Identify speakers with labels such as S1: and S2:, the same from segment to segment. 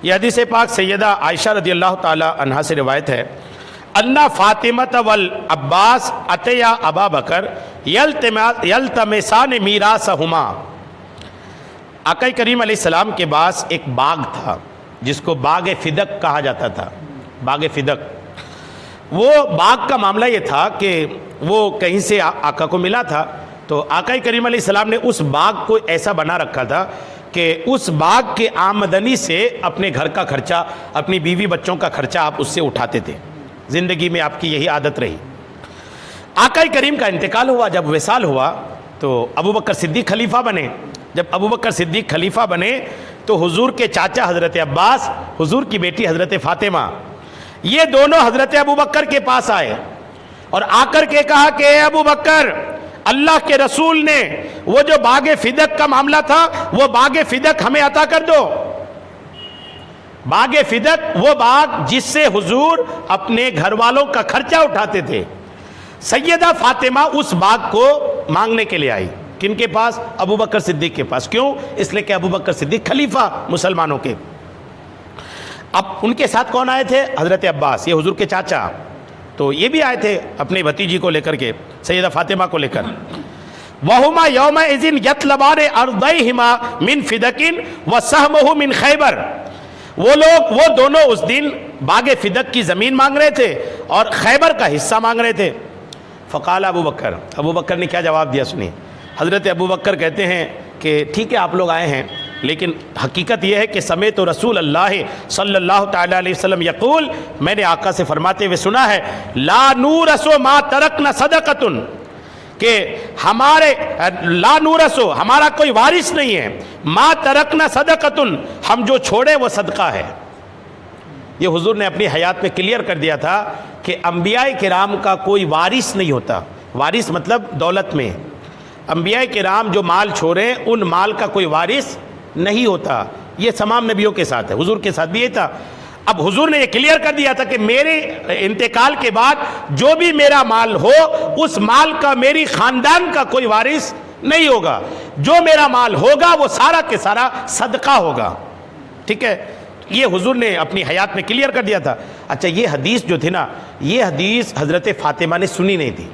S1: یہ حدیث پاک سیدہ عائشہ رضی اللہ تعالی عنہا سے روایت ہے، انا فاطمۃ والعباس اتیا ابا بکر یلتمسان میراثہما۔ آقا کریم علیہ السلام کے پاس ایک باغ تھا جس کو باغ فدق کہا جاتا تھا، باغ فدق۔ وہ باغ کا معاملہ یہ تھا کہ وہ کہیں سے آقا کو ملا تھا، تو آقا کریم علیہ السلام نے اس باغ کو ایسا بنا رکھا تھا کہ اس باغ کے آمدنی سے اپنے گھر کا خرچہ، اپنی بیوی بچوں کا خرچہ آپ اس سے اٹھاتے تھے۔ زندگی میں آپ کی یہی عادت رہی۔ آقا کریم کا انتقال ہوا، جب وصال ہوا تو ابو بکر صدیق خلیفہ بنے۔ جب ابو بکر صدیق خلیفہ بنے تو حضور کے چاچا حضرت عباس، حضور کی بیٹی حضرت فاطمہ، یہ دونوں حضرت ابو بکر کے پاس آئے اور آ کر کے کہا کہ اے ابو بکر، اللہ کے رسول نے وہ جو باغ فدق کا معاملہ تھا وہ باغ فدق ہمیں عطا کر دو۔ باغ فدق وہ باغ جس سے حضور اپنے گھر والوں کا خرچہ اٹھاتے تھے۔ سیدہ فاطمہ اس باغ کو مانگنے کے لیے آئی، کن کے پاس؟ ابو بکر صدیق کے پاس۔ کیوں؟ اس لیے کہ ابو بکر صدیق خلیفہ مسلمانوں کے۔ اب ان کے ساتھ کون آئے تھے؟ حضرت عباس، یہ حضور کے چاچا، تو یہ بھی آئے تھے اپنی بھتیجی کو لے کر کے، سیدہ فاطمہ کو لے کر۔ وَهُمَا يَوْمَئِذٍ يَطْلَبَانِ أَرْضَيْهِمَا مِنْ فِدَقٍ وَسَهْمُهُ مِنْ خَيْبَرَ۔ وہ دونوں اس دن باغ فدق کی زمین مانگ رہے تھے اور خیبر کا حصہ مانگ رہے تھے۔ فقال ابو بکر نے کیا جواب دیا سنیے۔ حضرت ابو بکر کہتے ہیں کہ ٹھیک ہے آپ لوگ آئے ہیں، لیکن حقیقت یہ ہے کہ سمیت رسول اللہ صلی اللہ تعالی علیہ وسلم یقول، میں نے آقا سے فرماتے ہوئے سنا ہے، لا نورث ما ترکنا صدقۃ، کہ ہمارے لا نورث، ہمارا کوئی وارث نہیں ہے، ما ترکنا صدقۃ، ہم جو چھوڑے وہ صدقہ ہے۔ یہ حضور نے اپنی حیات میں کلیئر کر دیا تھا کہ انبیاء کرام کا کوئی وارث نہیں ہوتا۔ وارث مطلب دولت میں، انبیاء کرام جو مال چھوڑیں ان مال کا کوئی وارث نہیں ہوتا۔ یہ تمام نبیوں کے ساتھ ہے، حضور کے ساتھ بھی یہ تھا۔ اب حضور نے یہ کلیئر کر دیا تھا کہ میرے انتقال کے بعد جو بھی میرا مال ہو اس مال کا میری خاندان کا کوئی وارث نہیں ہوگا، جو میرا مال ہوگا وہ سارا کے سارا صدقہ ہوگا۔ ٹھیک ہے، یہ حضور نے اپنی حیات میں کلیئر کر دیا تھا۔ اچھا، یہ حدیث جو تھی نا، یہ حدیث حضرت فاطمہ نے سنی نہیں تھی۔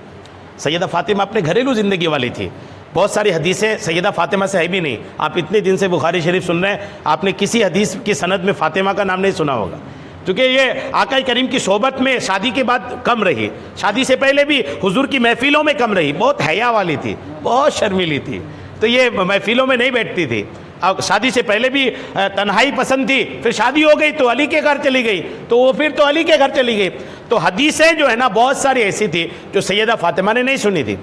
S1: سیدہ فاطمہ اپنے گھریلو زندگی والی تھی، بہت ساری حدیثیں سیدہ فاطمہ سے ہے بھی نہیں۔ آپ اتنے دن سے بخاری شریف سن رہے ہیں، آپ نے کسی حدیث کی سند میں فاطمہ کا نام نہیں سنا ہوگا، کیونکہ یہ آقا کریم کی صحبت میں شادی کے بعد کم رہی، شادی سے پہلے بھی حضور کی محفلوں میں کم رہی، بہت حیا والی تھی، بہت شرمیلی تھی، تو یہ محفلوں میں نہیں بیٹھتی تھی۔ اب شادی سے پہلے بھی تنہائی پسند تھی، پھر شادی ہو گئی تو علی کے گھر چلی گئی، تو وہ پھر تو علی کے گھر چلی گئی۔ تو حدیثیں جو ہے نا بہت ساری ایسی تھی جو سیدہ فاطمہ نے نہیں سنی تھی۔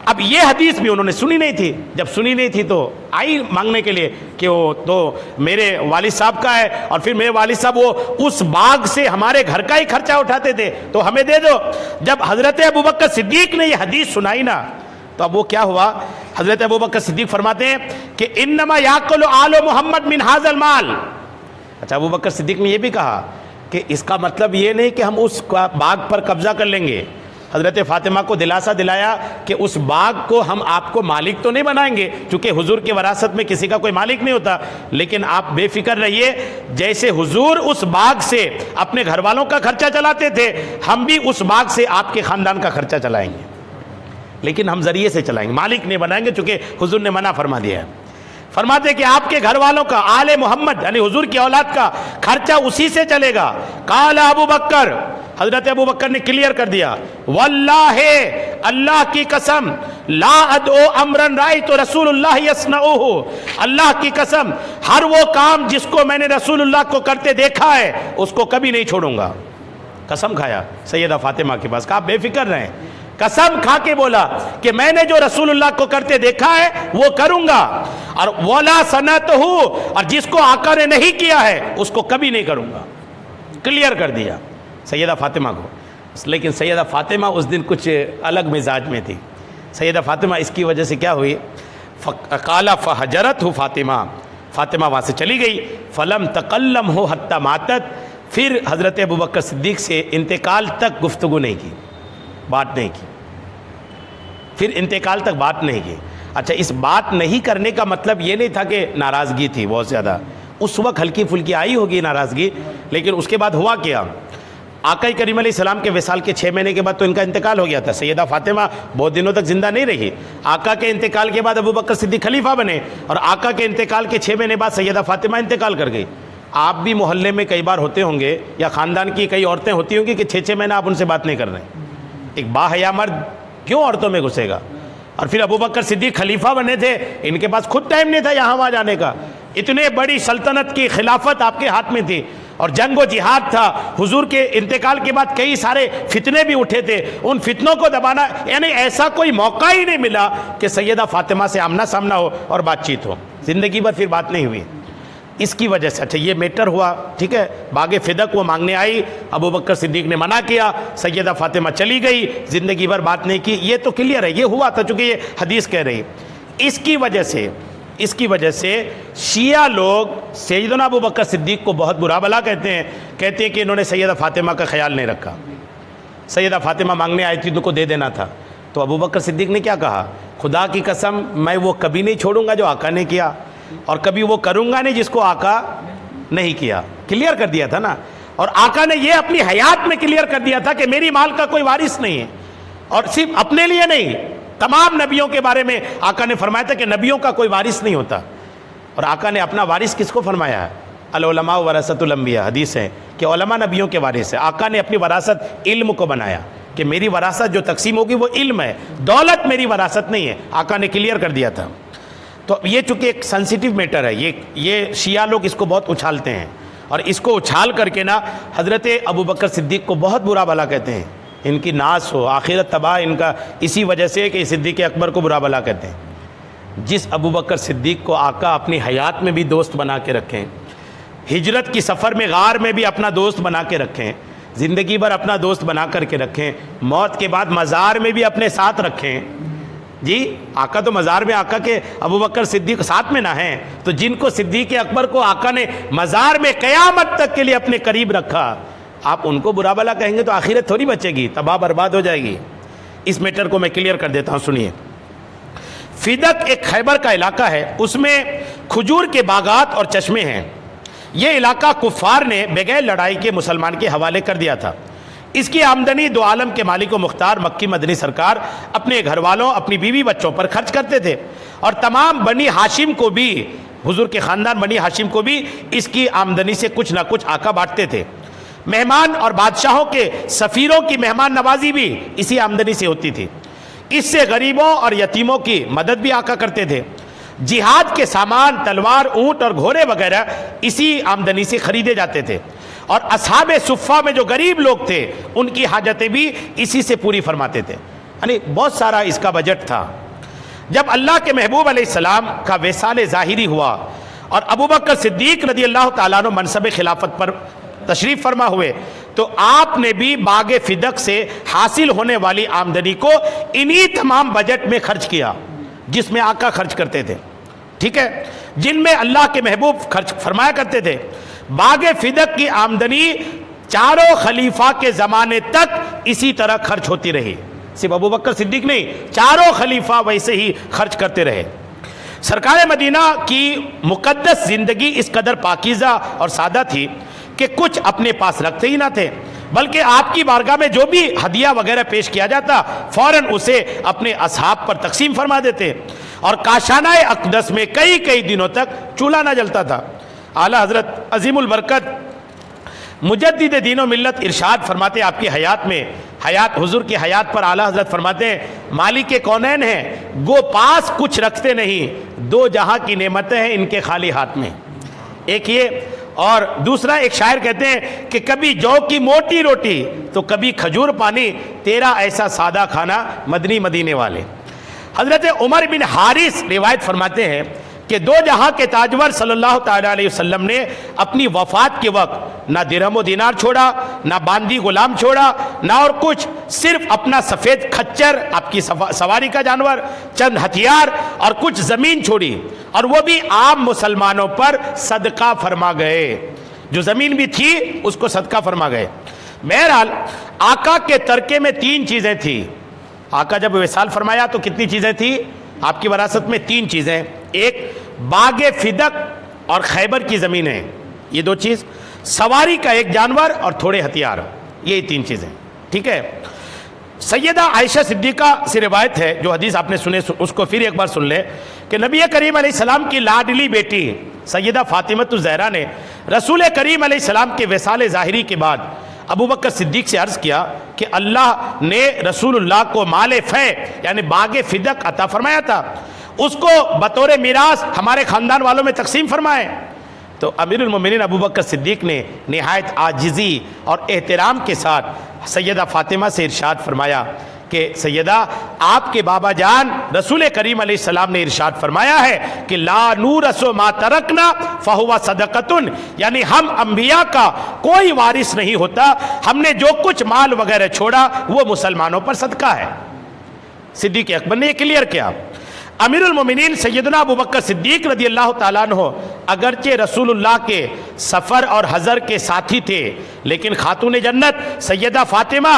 S1: اب یہ حدیث بھی انہوں نے سنی نہیں تھی، جب سنی نہیں تھی تو آئی مانگنے کے لیے کہ وہ تو میرے والد صاحب کا ہے، اور پھر میرے والد صاحب وہ اس باغ سے ہمارے گھر کا ہی خرچہ اٹھاتے تھے تو ہمیں دے دو۔ جب حضرت ابوبکر صدیق نے یہ حدیث سنائی نا، تو اب وہ کیا ہوا؟ حضرت ابوبکر صدیق فرماتے ہیں کہ انما یاکل آل محمد من ھذا المال۔ اچھا، ابوبکر صدیق نے یہ بھی کہا کہ اس کا مطلب یہ نہیں کہ ہم اس باغ پر قبضہ کر لیں گے۔ حضرت فاطمہ کو دلاسا دلایا کہ اس باغ کو ہم آپ کو مالک تو نہیں بنائیں گے، چونکہ حضور کی وراثت میں کسی کا کوئی مالک نہیں ہوتا، لیکن آپ بے فکر رہیے، جیسے حضور اس باغ سے اپنے گھر والوں کا خرچہ چلاتے تھے، ہم بھی اس باغ سے آپ کے خاندان کا خرچہ چلائیں گے، لیکن ہم ذریعے سے چلائیں گے، مالک نہیں بنائیں گے، چونکہ حضور نے منع فرما دیا ہے۔ فرماتے کہ آپ کے گھر والوں کا، آل محمد یعنی حضور کی اولاد کا خرچہ اسی سے چلے گا۔ قال ابو بکر، حضرت ابو بکر نے کلیئر کر دیا، واللہ، اللہ کی قسم، لا ادعو امرا رأیت رسول اللہ یصنعہ، اللہ کی قسم ہر وہ کام جس کو میں نے رسول اللہ کو کرتے دیکھا ہے اس کو کبھی نہیں چھوڑوں گا۔ قسم کھایا سیدہ فاطمہ کے پاس، کہا بے فکر رہیں، قسم کھا کے بولا کہ میں نے جو رسول اللہ کو کرتے دیکھا ہے وہ کروں گا، اور ولا سنتہ، اور جس کو آقا نے نہیں کیا ہے اس کو کبھی نہیں کروں گا۔ کلیئر کر دیا سیدہ فاطمہ کو۔ لیکن سیدہ فاطمہ اس دن کچھ الگ مزاج میں تھی۔ سیدہ فاطمہ اس کی وجہ سے کیا ہوئی؟ قال فحجرتہ فاطمہ، فاطمہ وہاں سے چلی گئی، فلم تکلمہ حتی ماتت، پھر حضرت ابوبکر صدیق سے انتقال تک گفتگو نہیں کی، بات نہیں کی، پھر انتقال تک بات نہیں کی۔ اچھا، اس بات نہیں کرنے کا مطلب یہ نہیں تھا کہ ناراضگی تھی بہت زیادہ، اس وقت ہلکی پھلکی آئی ہوگی ناراضگی، لیکن اس کے بعد ہوا کیا؟ آقا کریم علیہ السلام کے وصال کے 6 مہینے کے بعد تو ان کا انتقال ہو گیا تھا. سیدہ فاطمہ بہت دنوں تک زندہ نہیں رہی. آقا کے انتقال کے بعد ابو بکر صدیق خلیفہ بنے، اور آقا کے انتقال کے 6 مہینے بعد سیدہ فاطمہ انتقال کر گئی. آپ بھی محلے میں کئی بار ہوتے ہوں گے، یا خاندان کی کئی عورتیں ہوتی ہوں گی کہ 6 مہینہ آپ ان سے بات نہیں کر رہے. ایک باحیا مرد کیوں عورتوں میں گھسے گا؟ اور پھر ابو بکر صدیق خلیفہ بنے تھے، ان کے پاس خود ٹائم نہیں تھا یہاں وہاں جانے کا. اتنے بڑی سلطنت کی خلافت آپ کے ہاتھ میں تھی، اور جنگ و جہاد تھا. حضور کے انتقال کے بعد کئی سارے فتنے بھی اٹھے تھے، ان فتنوں کو دبانا، یعنی ایسا کوئی موقع ہی نہیں ملا کہ سیدہ فاطمہ سے آمنا سامنا ہو اور بات چیت ہو. زندگی بھر پھر بات نہیں ہوئی. اس کی وجہ سے اچھا یہ میٹر ہوا، ٹھیک ہے. باغ فدق وہ مانگنے آئی، ابو بکر صدیق نے منع کیا، سیدہ فاطمہ چلی گئی، زندگی بھر بات نہیں کی. یہ تو کلیئر ہے، یہ ہوا تھا چونکہ یہ حدیث کہہ رہی. اس کی وجہ سے شیعہ لوگ سیدنا ابو بکر صدیق کو بہت برا بلا کہتے ہیں کہ انہوں نے سیدہ فاطمہ کا خیال نہیں رکھا. سیدہ فاطمہ مانگنے آئی تھی، ان کو دے دینا تھا. تو ابو بکر صدیق نے کیا کہا؟ خدا کی قسم میں وہ کبھی نہیں چھوڑوں گا جو آقا نے کیا، اور کبھی وہ کروں گا نہیں جس کو آقا نہیں کیا. کلیئر کر دیا تھا نا. اور آقا نے یہ اپنی حیات میں کلیئر کر دیا تھا کہ میری مال کا کوئی وارث نہیں ہے. اور صرف اپنے لیے نہیں، تمام نبیوں کے بارے میں آقا نے فرمایا تھا کہ نبیوں کا کوئی وارث نہیں ہوتا. اور آقا نے اپنا وارث کس کو فرمایا ہے؟ العلماء ورثۃ الانبیاء. حدیث ہے کہ علماء نبیوں کے وارث ہیں. آقا نے اپنی وراثت علم کو بنایا کہ میری وراثت جو تقسیم ہوگی وہ علم ہے، دولت میری وراثت نہیں ہے. آقا نے کلیئر کر دیا تھا. تو یہ چونکہ ایک سینسیٹیو میٹر ہے، یہ شیعہ لوگ اس کو بہت اچھالتے ہیں، اور اس کو اچھال کر کے نا حضرت ابو بکر صدیق کو بہت برا بلا کہتے ہیں. ان کی ناس ہو، آخرت تباہ ان کا اسی وجہ سے کہ صدیق اکبر کو برا بلا کہتے ہیں. جس ابو بکر صدیق کو آقا اپنی حیات میں بھی دوست بنا کے رکھیں، ہجرت کی سفر میں غار میں بھی اپنا دوست بنا کے رکھیں، زندگی بھر اپنا دوست بنا کر کے رکھیں، موت کے بعد مزار میں بھی اپنے ساتھ رکھیں. جی آقا تو مزار میں آقا کے ابو بکر صدیق ساتھ میں نہ ہیں، تو جن کو صدیق اکبر کو آقا نے مزار میں قیامت تک کے لیے اپنے قریب رکھا، آپ ان کو برا بلا کہیں گے تو آخرت تھوڑی بچے گی، تباہ برباد ہو جائے گی. اس میٹر کو میں کلیئر کر دیتا ہوں، سنیے. فدق ایک خیبر کا علاقہ ہے، اس میں کھجور کے باغات اور چشمے ہیں. یہ علاقہ کفار نے بغیر لڑائی کے مسلمان کے حوالے کر دیا تھا. اس کی آمدنی دو عالم کے مالک و مختار مکی مدنی سرکار اپنے گھر والوں، اپنی بیوی بچوں پر خرچ کرتے تھے، اور تمام بنی ہاشم کو بھی، حضور کے خاندان بنی ہاشم کو بھی اس کی آمدنی سے کچھ نہ کچھ آقا بانٹتے تھے. مہمان اور بادشاہوں کے سفیروں کی مہمان نوازی بھی اسی آمدنی سے ہوتی تھی. اس سے غریبوں اور یتیموں کی مدد بھی آقا کرتے تھے. جہاد کے سامان، تلوار، اونٹ اور گھوڑے وغیرہ اسی آمدنی سے خریدے جاتے تھے. اور اصحاب صفہ میں جو غریب لوگ تھے ان کی حاجتیں بھی اسی سے پوری فرماتے تھے. یعنی بہت سارا اس کا بجٹ تھا. جب اللہ کے محبوب علیہ السلام کا وصال ظاہری ہوا اور ابو بکر صدیق رضی اللہ تعالیٰ عنہ منصب خلافت پر تشریف فرما ہوئے، تو آپ نے بھی باغ فدق سے حاصل ہونے والی آمدنی کو انہی تمام بجٹ میں خرچ کیا جس میں آقا خرچ کرتے تھے. ٹھیک ہے، جن میں اللہ کے محبوب خرچ فرمایا کرتے تھے. باغ فدق کی آمدنی چاروں خلیفہ کے زمانے تک اسی طرح خرچ ہوتی رہی. صرف ابو بکر صدیق نہیں، چاروں خلیفہ ویسے ہی خرچ کرتے رہے. سرکار مدینہ کی مقدس زندگی اس قدر پاکیزہ اور سادہ تھی کہ کچھ اپنے پاس رکھتے ہی نہ تھے، بلکہ آپ کی بارگاہ میں جو بھی ہدیہ وغیرہ پیش کیا جاتا فوراً اسے اپنے اصحاب پر تقسیم فرما دیتے. اور کاشانہ اقدس میں کئی دنوں تک چولہا نہ جلتا تھا. اعلیٰ حضرت عظیم البرکت مجدد دین و ملت ارشاد فرماتے آپ کی حیات میں، حضور کی حیات پر اعلیٰ حضرت فرماتے ہیں مالک کونین ہیں، گو پاس کچھ رکھتے نہیں، دو جہاں کی نعمتیں ہیں ان کے خالی ہاتھ میں. ایک یہ، اور دوسرا ایک شاعر کہتے ہیں کہ کبھی جو کی موٹی روٹی تو کبھی کھجور پانی، تیرا ایسا سادہ کھانا مدنی مدینے والے. حضرت عمر بن حارث روایت فرماتے ہیں کہ دو جہاں کے تاجور صلی اللہ تعالیٰ علیہ وسلم نے اپنی وفات کے وقت نہ درہم و دینار چھوڑا، نہ باندی غلام چھوڑا، نہ اور کچھ، صرف اپنا سفید کھچر، آپ کی سواری کا جانور، چند ہتھیار اور کچھ زمین چھوڑی، اور وہ بھی عام مسلمانوں پر صدقہ فرما گئے. جو زمین بھی تھی اس کو صدقہ فرما گئے. بہرحال آقا کے ترکے میں 3 چیزیں تھیں. آقا جب وصال فرمایا تو کتنی چیزیں تھیں آپ کی وراثت میں؟ 3 چیزیں. ایک، باغ فدق اور خیبر کی زمینیں، یہ دو چیز، سواری کا ایک جانور اور تھوڑے ہتھیار، یہ تین چیزیں، ٹھیک ہے۔ سیدہ عائشہ صدیقہ سے روایت ہے، جو حدیث آپ نے سنے اس کو پھر ایک بار سن لیں، کہ نبی کریم علیہ السلام کی لاڈلی بیٹی سیدہ فاطمہ الزہرا نے رسول کریم علیہ السلام کے وصال ظاہری کے بعد ابو بکر صدیق سے عرض کیا کہ اللہ نے رسول اللہ کو مال فے یعنی باغ فدق عطا فرمایا تھا، اس کو بطور میراث ہمارے خاندان والوں میں تقسیم فرمائے۔ تو امیر المومنین ابو بکر صدیق نے نہایت عاجزی اور احترام کے ساتھ سیدہ فاطمہ سے ارشاد فرمایا کہ سیدہ، آپ کے بابا جان رسول کریم علیہ السلام نے ارشاد فرمایا ہے کہ لا نورث ما ترکنا فہو صدقۃ، یعنی ہم انبیاء کا کوئی وارث نہیں ہوتا، ہم نے جو کچھ مال وغیرہ چھوڑا وہ مسلمانوں پر صدقہ ہے۔ صدیق اکبر نے یہ کلیئر کیا۔ امیر المومنین سیدنا ابو بکر صدیق رضی اللہ تعالیٰ عنہ اگرچہ رسول اللہ کے سفر اور حضر کے ساتھی تھے، لیکن خاتون جنت سیدہ فاطمہ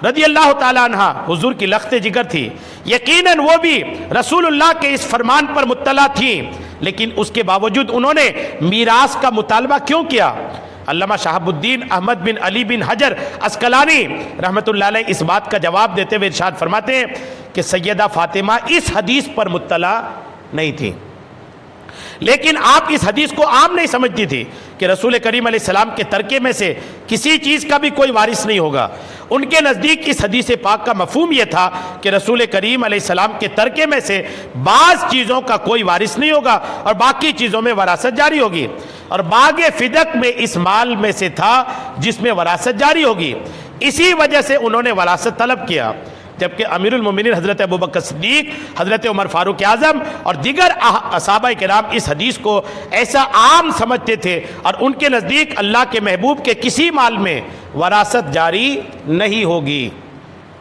S1: رضی اللہ تعالیٰ عنہ حضور کی لخت جگر تھی، یقیناً وہ بھی رسول اللہ کے اس فرمان پر مطلع تھیں، لیکن اس کے باوجود انہوں نے میراث کا مطالبہ کیوں کیا؟ علامہ شہاب الدین احمد بن علی بن حجر عسقلانی رحمۃ اللہ علیہ اس بات کا جواب دیتے ہوئے ارشاد فرماتے ہیں کہ سیدہ فاطمہ اس حدیث پر مطلع نہیں تھی، لیکن آپ اس حدیث کو عام نہیں سمجھتی تھی کہ رسول کریم علیہ السلام کے ترکے میں سے کسی چیز کا بھی کوئی وارث نہیں ہوگا۔ ان کے نزدیک اس حدیث پاک کا مفہوم یہ تھا کہ رسول کریم علیہ السلام کے ترکے میں سے بعض چیزوں کا کوئی وارث نہیں ہوگا اور باقی چیزوں میں وراثت جاری ہوگی، اور باغ فدق میں اس مال میں سے تھا جس میں وراثت جاری ہوگی، اسی وجہ سے انہوں نے وراثت طلب کیا۔ جبکہ امیر المومنین حضرت ابو بکر صدیق، حضرت عمر فاروق اعظم اور دیگر صحابہ کرام اس حدیث کو ایسا عام سمجھتے تھے، اور ان کے نزدیک اللہ کے محبوب کے کسی مال میں وراثت جاری نہیں ہوگی۔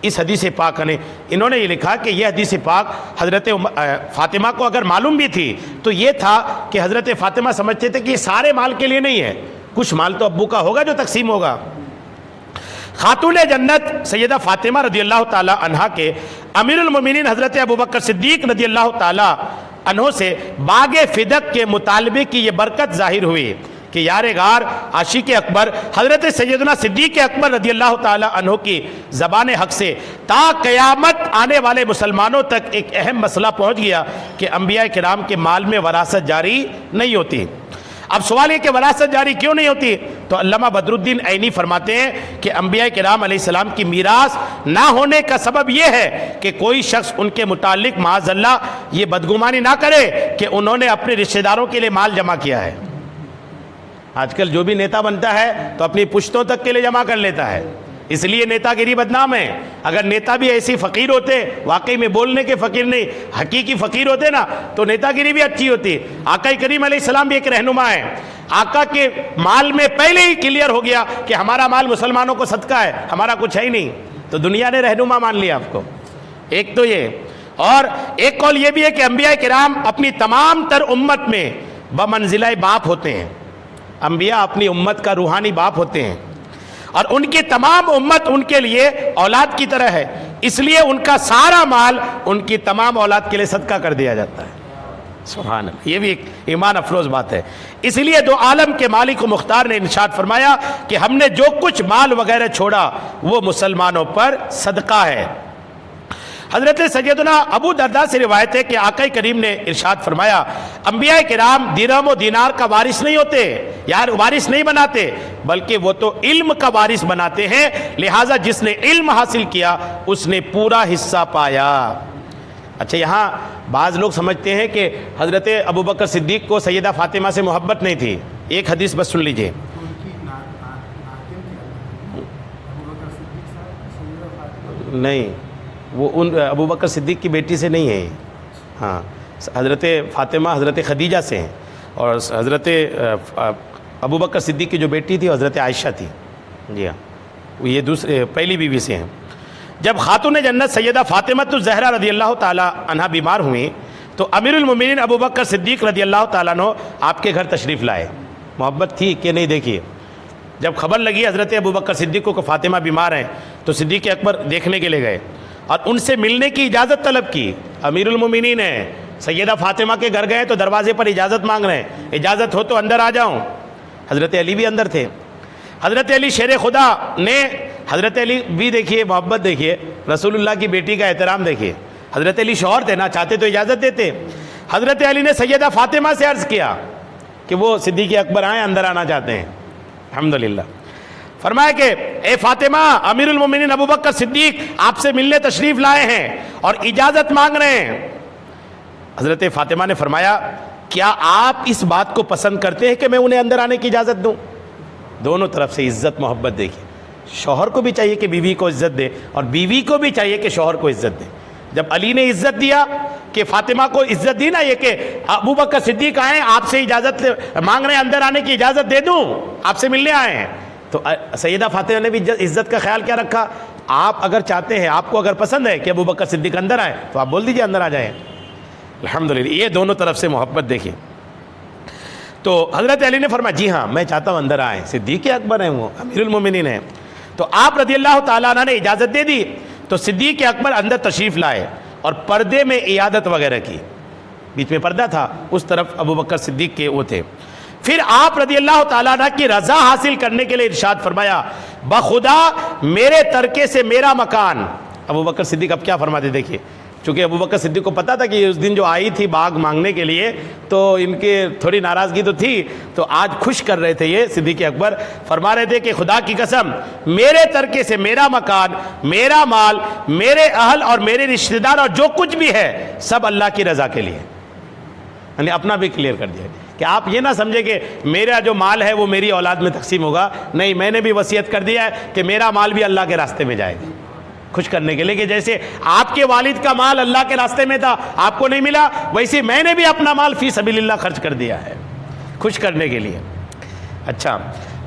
S1: اس حدیث پاک نے انہوں نے یہ لکھا کہ یہ حدیث پاک حضرت فاطمہ کو اگر معلوم بھی تھی تو یہ تھا کہ حضرت فاطمہ سمجھتے تھے کہ یہ سارے مال کے لیے نہیں ہے، کچھ مال تو ابو کا ہوگا جو تقسیم ہوگا۔ خاتون جنت سیدہ فاطمہ رضی اللہ تعالی عنہا کے امیر المومنین حضرت ابو بکر صدیق رضی اللہ تعالی عنہ سے باغ فدق کے مطالبے کی یہ برکت ظاہر ہوئی کہ یار غار عاشق اکبر حضرت سیدنا صدیق اکبر رضی اللہ تعالی عنہ کی زبان حق سے تا قیامت آنے والے مسلمانوں تک ایک اہم مسئلہ پہنچ گیا کہ انبیاء کرام کے مال میں وراثت جاری نہیں ہوتی۔ اب سوال یہ کہ وراثت جاری کیوں نہیں ہوتی؟ تو علامہ بدر الدین عینی فرماتے ہیں کہ انبیاء کرام علیہ السلام کی میراث نہ ہونے کا سبب یہ ہے کہ کوئی شخص ان کے متعلق معاذ اللہ یہ بدگمانی نہ کرے کہ انہوں نے اپنے رشتہ داروں کے لیے مال جمع کیا ہے۔ آج کل جو بھی نیتا بنتا ہے تو اپنی پشتوں تک کے لیے جمع کر لیتا ہے، اس لیے نیتا گیری بدنام ہے۔ اگر نیتا بھی ایسی فقیر ہوتے، واقعی میں بولنے کے فقیر نہیں حقیقی فقیر ہوتے نا، تو نیتا گیری بھی اچھی ہوتی۔ آقا کریم علیہ السلام بھی ایک رہنما ہے، آقا کے مال میں پہلے ہی کلیئر ہو گیا کہ ہمارا مال مسلمانوں کو صدقہ ہے، ہمارا کچھ ہے ہی نہیں، تو دنیا نے رہنما مان لیا آپ کو۔ ایک تو یہ، اور ایک قول یہ بھی ہے کہ انبیاء کرام اپنی تمام تر امت میں بمنزلہ باپ ہوتے ہیں، انبیاء اپنی امت کا روحانی باپ ہوتے ہیں، اور ان کی تمام امت ان کے لیے اولاد کی طرح ہے، اس لیے ان کا سارا مال ان کی تمام اولاد کے لیے صدقہ کر دیا جاتا ہے۔ سبحان اللہ، یہ بھی ایک ایمان افروز بات ہے۔ اس لیے دو عالم کے مالک و مختار نے ارشاد فرمایا کہ ہم نے جو کچھ مال وغیرہ چھوڑا وہ مسلمانوں پر صدقہ ہے۔ حضرت سیدنا ابو درداء سے روایت ہے کہ آقا کریم نے ارشاد فرمایا انبیاء کرام درہم و دینار کا وارث نہیں ہوتے، یار وارث نہیں بناتے، بلکہ وہ تو علم کا وارث بناتے ہیں، لہٰذا جس نے علم حاصل کیا اس نے پورا حصہ پایا۔ اچھا، یہاں بعض لوگ سمجھتے ہیں کہ حضرت ابو بکر صدیق کو سیدہ فاطمہ سے محبت نہیں تھی۔ ایک حدیث بس سن لیجئے، نہیں وہ ان ابو بکر صدیق کی بیٹی سے نہیں ہے، ہاں حضرت فاطمہ حضرت خدیجہ سے ہیں، اور حضرت ابو بکر صدیق کی جو بیٹی تھی وہ حضرت عائشہ تھی، جی ہاں یہ دوسرے پہلی بیوی سے ہیں۔ جب خاتون جنت سیدہ فاطمہ الزہرا رضی اللہ تعالی عنہ بیمار ہوئیں تو امیر المومنین ابو بکر صدیق رضی اللہ تعالیٰ عنہ آپ کے گھر تشریف لائے۔ محبت تھی کہ نہیں؟ دیکھیے، جب خبر لگی حضرت ابو بکر صدیق کو کہ فاطمہ بیمار ہیں تو صدیق اکبر دیکھنے کے لیے گئے اور ان سے ملنے کی اجازت طلب کی۔ امیر المومنین ہیں، سیدہ فاطمہ کے گھر گئے تو دروازے پر اجازت مانگ رہے ہیں، اجازت ہو تو اندر آ جاؤں۔ حضرت علی بھی اندر تھے۔ حضرت علی شیر خدا نے، حضرت علی بھی دیکھیے محبت دیکھیے، رسول اللہ کی بیٹی کا احترام دیکھیے۔ حضرت علی شوہر تھے نا، چاہتے تو اجازت دیتے۔ حضرت علی نے سیدہ فاطمہ سے عرض کیا کہ وہ صدیق اکبر آئیں، اندر آنا چاہتے ہیں۔ الحمدللہ فرمایا کہ اے فاطمہ، امیر المومنین ابو بکر صدیق آپ سے ملنے تشریف لائے ہیں اور اجازت مانگ رہے ہیں۔ حضرت فاطمہ نے فرمایا کیا آپ اس بات کو پسند کرتے ہیں کہ میں انہیں اندر آنے کی اجازت دوں؟ دونوں طرف سے عزت محبت دیکھیں، شوہر کو بھی چاہیے کہ بیوی کو عزت دے اور بیوی کو بھی چاہیے کہ شوہر کو عزت دے۔ جب علی نے عزت دیا کہ فاطمہ کو عزت دی نا، یہ کہ ابو بکر صدیق آئے آپ سے اجازت مانگ رہے ہیں، اندر آنے کی اجازت دے دوں، آپ سے ملنے آئے ہیں، تو سیدہ فاطمہ نے بھی عزت کا خیال کیا رکھا، آپ اگر چاہتے ہیں، آپ کو اگر پسند ہے کہ ابو بکر صدیق اندر آئے تو آپ بول دیجئے اندر آ جائیں۔ الحمدللہ یہ دونوں طرف سے محبت دیکھیں۔ تو حضرت علی نے فرمایا جی ہاں میں چاہتا ہوں اندر آئیں، صدیق اکبر ہیں، وہ امیر المومنین ہیں۔ تو آپ رضی اللہ تعالیٰ عنہ نے اجازت دے دی، تو صدیق اکبر اندر تشریف لائے اور پردے میں عیادت وغیرہ کی، بیچ میں پردہ تھا، اس طرف ابو بکر صدیق کے وہ تھے۔ پھر آپ رضی اللہ تعالیٰ عنہ کی رضا حاصل کرنے کے لیے ارشاد فرمایا بخدا میرے ترکے سے میرا مکان۔ ابو بکر صدیق اب کیا فرماتے دیکھیے، چونکہ ابو بکر صدیق کو پتا تھا کہ اس دن جو آئی تھی باغ مانگنے کے لیے تو ان کے تھوڑی ناراضگی تو تھی، تو آج خوش کر رہے تھے یہ صدیق اکبر، فرما رہے تھے کہ خدا کی قسم میرے ترکے سے میرا مکان، میرا مال، میرے اہل اور میرے رشتہ دار اور جو کچھ بھی ہے سب اللہ کی رضا کے لیے، یعنی اپنا بھی کلیئر کر دیا کہ آپ یہ نہ سمجھے کہ میرا جو مال ہے وہ میری اولاد میں تقسیم ہوگا، نہیں، میں نے بھی وصیت کر دیا ہے کہ میرا مال بھی اللہ کے راستے میں جائے گا، خوش کرنے کے لیے کہ جیسے آپ کے والد کا مال اللہ کے راستے میں تھا آپ کو نہیں ملا، ویسے میں نے بھی اپنا مال فی سبیل اللہ خرچ کر دیا ہے، خوش کرنے کے لیے۔ اچھا،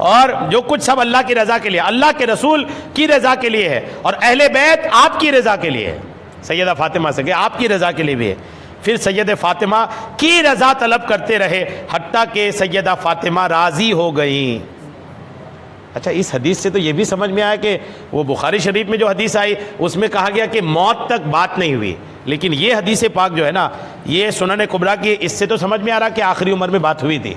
S1: اور جو کچھ سب اللہ کی رضا کے لیے، اللہ کے رسول کی رضا کے لیے ہے، اور اہل بیت آپ کی رضا کے لیے ہے، سیدہ فاطمہ سے کہ آپ کی رضا کے لیے بھی ہے۔ پھر سید فاطمہ کی رضا طلب کرتے رہے حتیٰ کہ سیدہ فاطمہ راضی ہو گئیں۔ اچھا، اس حدیث سے تو یہ بھی سمجھ میں آیا کہ وہ بخاری شریف میں جو حدیث آئی اس میں کہا گیا کہ موت تک بات نہیں ہوئی، لیکن یہ حدیث پاک جو ہے نا، یہ سنن کبریٰ کی، اس سے تو سمجھ میں آ رہا کہ آخری عمر میں بات ہوئی تھی،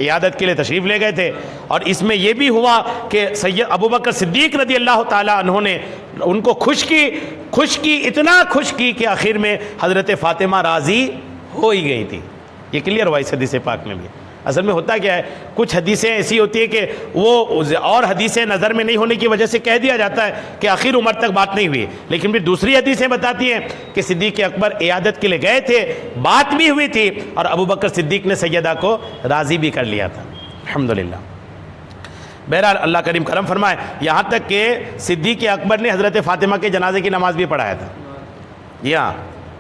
S1: عیادت کے لیے تشریف لے گئے تھے، اور اس میں یہ بھی ہوا کہ سید ابو بکر صدیق رضی اللہ تعالیٰ عنہ نے ان کو خوش کی، اتنا خوش کی کہ آخر میں حضرت فاطمہ راضی ہو ہی گئی تھی۔ یہ کلیئر ہوا اس حدیث پاک میں بھی۔ اصل میں ہوتا کیا ہے، کچھ حدیثیں ایسی ہوتی ہے کہ وہ اور حدیثیں نظر میں نہیں ہونے کی وجہ سے کہہ دیا جاتا ہے کہ آخر عمر تک بات نہیں ہوئی، لیکن پھر دوسری حدیثیں بتاتی ہیں کہ صدیق اکبر عیادت کے لیے گئے تھے، بات بھی ہوئی تھی، اور ابو بکر صدیق نے سیدہ کو راضی بھی کر لیا تھا۔ الحمدللہ۔ بہرحال اللہ کریم کرم فرمائے، یہاں تک کہ صدیق اکبر نے حضرت فاطمہ کے جنازے کی نماز بھی پڑھایا تھا۔ جی ہاں،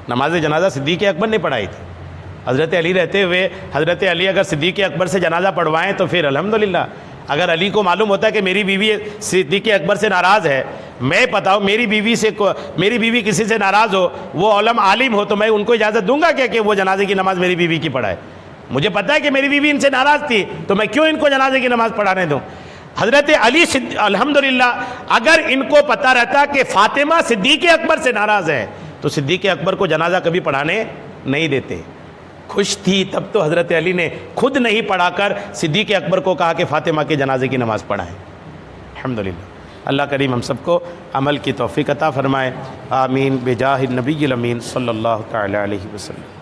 S1: نماز جنازہ صدیق اکبر نے پڑھائی تھی۔ حضرت علی رہتے ہوئے حضرت علی اگر صدیق اکبر سے جنازہ پڑھوائیں تو پھر الحمدللہ، اگر علی کو معلوم ہوتا ہے کہ میری بیوی صدیق اکبر سے ناراض ہے، میں پتا ہوں میری بیوی کسی سے ناراض ہو، وہ عالم ہو، تو میں ان کو اجازت دوں گا کیا کہ وہ جنازے کی نماز میری بیوی کی پڑھائے؟ مجھے پتا ہے کہ میری بیوی ان سے ناراض تھی، تو میں کیوں ان کو جنازے کی نماز پڑھانے دوں؟ حضرت علی الحمدللہ اگر ان کو پتا رہتا کہ فاطمہ صدیق اکبر سے ناراض ہے تو صدیق اکبر کو جنازہ کبھی پڑھانے نہیں دیتے۔ خوش تھی تب تو حضرت علی نے خود نہیں پڑھا کر صدیق اکبر کو کہا کہ فاطمہ کے جنازے کی نماز پڑھائیں۔ الحمدللہ۔ اللہ کریم ہم سب کو عمل کی توفیق عطا فرمائے، آمین، بجاہ النبی الامین صلی اللہ تعالی علیہ وسلم۔